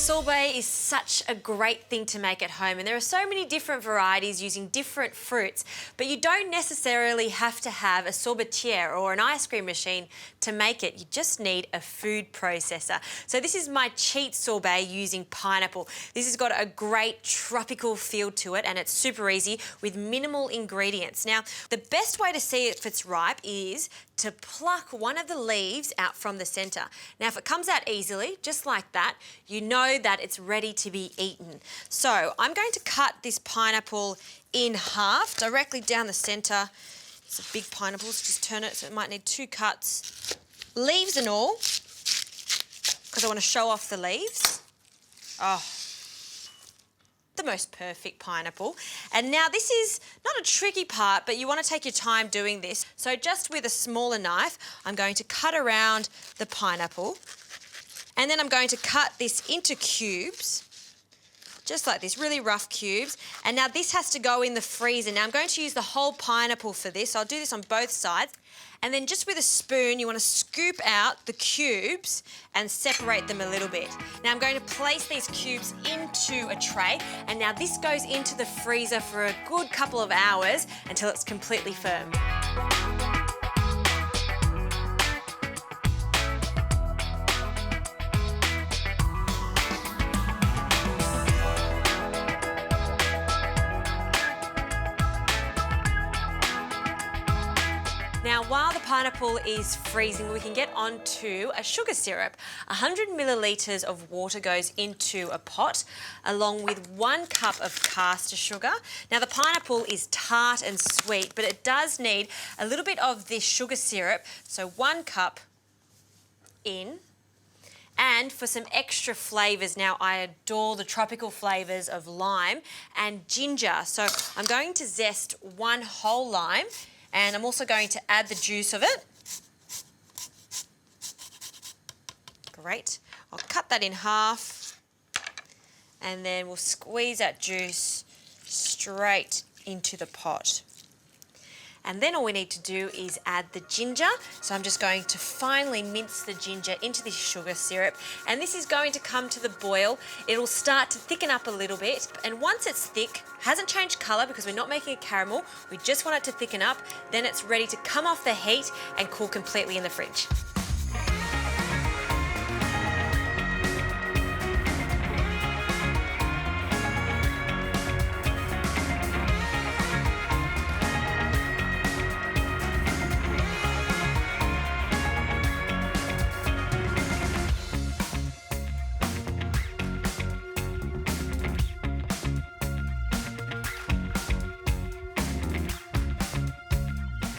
Sorbet is such a great thing to make at home, and there are so many different varieties using different fruits, but you don't necessarily have to have a sorbetier or an ice cream machine to make it. You just need a food processor. So this is my cheat sorbet using pineapple. This has got a great tropical feel to it, and it's super easy with minimal ingredients. Now, the best way to see if it's ripe is to pluck one of the leaves out from the centre. Now, if it comes out easily, just like that, you know that it's ready to be eaten. So I'm going to cut this pineapple in half, directly down the centre. It's a big pineapple, so just turn it, so it might need 2 cuts. Leaves and all, because I want to show off the leaves. Oh, the most perfect pineapple. And now this is not a tricky part, but you want to take your time doing this. So just with a smaller knife, I'm going to cut around the pineapple, and then I'm going to cut this into cubes, just like this, really rough cubes. And now this has to go in the freezer. Now I'm going to use the whole pineapple for this. I'll do this on both sides. And then just with a spoon, you want to scoop out the cubes and separate them a little bit. Now I'm going to place these cubes into a tray, and now this goes into the freezer for a good couple of hours until it's completely firm. Now, while the pineapple is freezing, we can get onto a sugar syrup. 100 millilitres of water goes into a pot, along with 1 cup of caster sugar. Now, the pineapple is tart and sweet, but it does need a little bit of this sugar syrup, so 1 cup in. And for some extra flavours, now I adore the tropical flavours of lime and ginger, so I'm going to zest 1 whole lime. And I'm also going to add the juice of it. Great. I'll cut that in half, and then we'll squeeze that juice straight into the pot. And then all we need to do is add the ginger. So I'm just going to finely mince the ginger into this sugar syrup, and this is going to come to the boil. It'll start to thicken up a little bit, and once it's thick, hasn't changed colour because we're not making a caramel, we just want it to thicken up, then it's ready to come off the heat and cool completely in the fridge.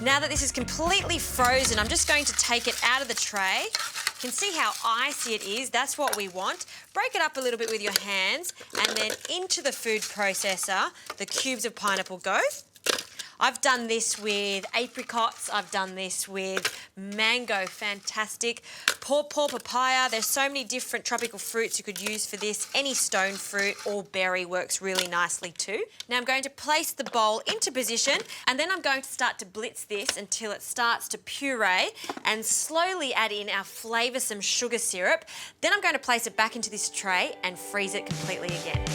Now that this is completely frozen, I'm just going to take it out of the tray. You can see how icy it is. That's what we want. Break it up a little bit with your hands, and then into the food processor, the cubes of pineapple go. I've done this with apricots, I've done this with mango, fantastic. Pawpaw, papaya, there's so many different tropical fruits you could use for this. Any stone fruit or berry works really nicely too. Now I'm going to place the bowl into position, and then I'm going to start to blitz this until it starts to puree, and slowly add in our flavoursome sugar syrup. Then I'm going to place it back into this tray and freeze it completely again.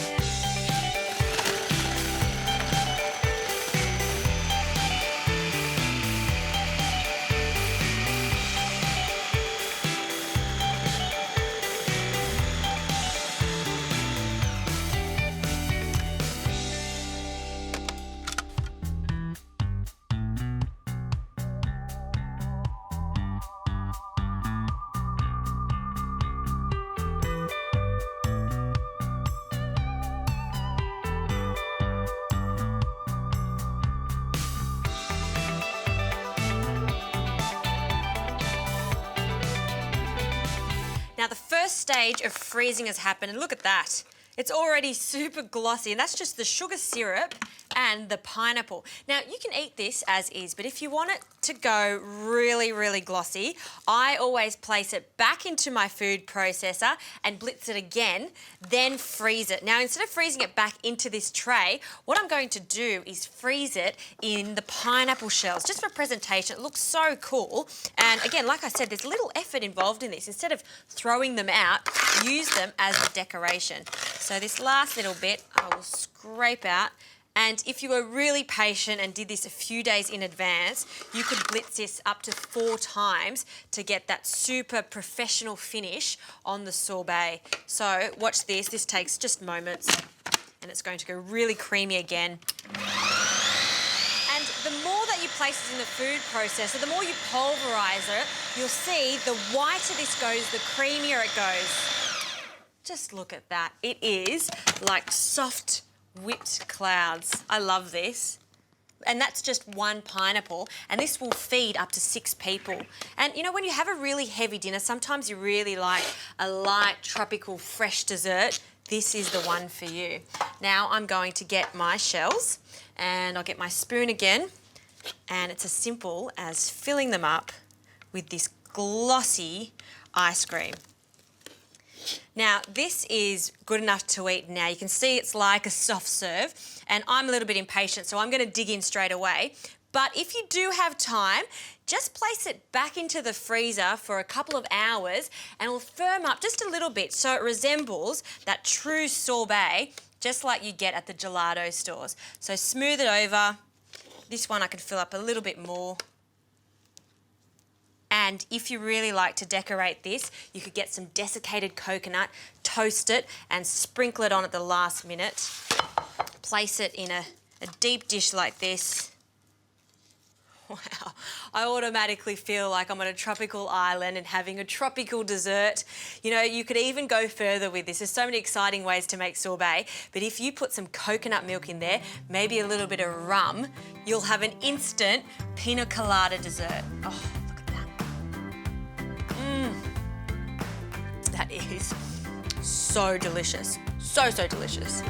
Now the first stage of freezing has happened, and look at that. It's already super glossy, and that's just the sugar syrup and the pineapple. Now, you can eat this as is, but if you want it to go really, really glossy, I always place it back into my food processor and blitz it again, then freeze it. Now, instead of freezing it back into this tray, what I'm going to do is freeze it in the pineapple shells, just for presentation. It looks so cool. And again, like I said, there's little effort involved in this. Instead of throwing them out, use them as a decoration. So this last little bit, I will scrape out. And if you were really patient and did this a few days in advance, you could blitz this up to 4 times to get that super professional finish on the sorbet. So watch this. This takes just moments and it's going to go really creamy again. And the more that you place it in the food processor, the more you pulverise it, you'll see the whiter this goes, the creamier it goes. Just look at that. It is like soft whipped clouds. I love this. And that's just one pineapple, and this will feed up to 6 people. And you know, when you have a really heavy dinner, sometimes you really like a light, tropical, fresh dessert. This is the one for you. Now I'm going to get my shells, and I'll get my spoon again, and it's as simple as filling them up with this glossy ice cream. Now, this is good enough to eat now. You can see it's like a soft serve, and I'm a little bit impatient, so I'm going to dig in straight away. But if you do have time, just place it back into the freezer for a couple of hours and it'll firm up just a little bit so it resembles that true sorbet, just like you get at the gelato stores. So smooth it over. This one I can fill up a little bit more. And if you really like to decorate this, you could get some desiccated coconut, toast it and sprinkle it on at the last minute. Place it in a deep dish like this. Wow, I automatically feel like I'm on a tropical island and having a tropical dessert. You know, you could even go further with this. There's so many exciting ways to make sorbet, but if you put some coconut milk in there, maybe a little bit of rum, you'll have an instant pina colada dessert. Oh, look at that. That is so delicious. So, so delicious.